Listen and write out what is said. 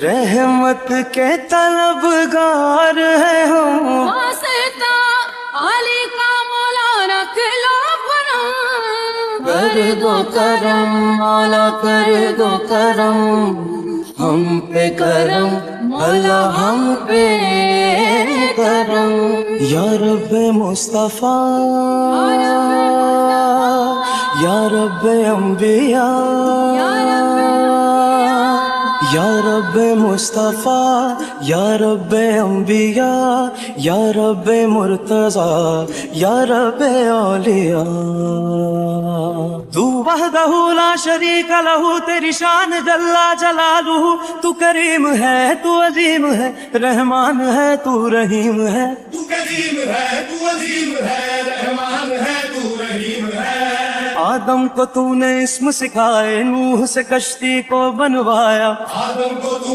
رحمت کے طلبگار ہیں ہم، واسطہ علی کا مولا رکھ لو پناہ، کر دو کرم مولا کر دو کرم، ہم پہ کرم مولا ہم پہ کرم، یا رب مصطفیٰ یا رب انبیاء، یا رب مصطفیٰ یا رب انبیاء، یا رب مرتضیٰ یا رب اولیاء، تو وحدہ لا شریک لہ، تیری شان جل جلالہ، تو کریم ہے تو عظیم ہے، رحمان ہے تو رحیم ہے، تو کریم ہے تو عظیم ہے، رحمان ہے تو رحیم ہے۔ آدم کو تو نے اسم سکھائے، نوح سے کشتی کو بنوایا، آدم کو تو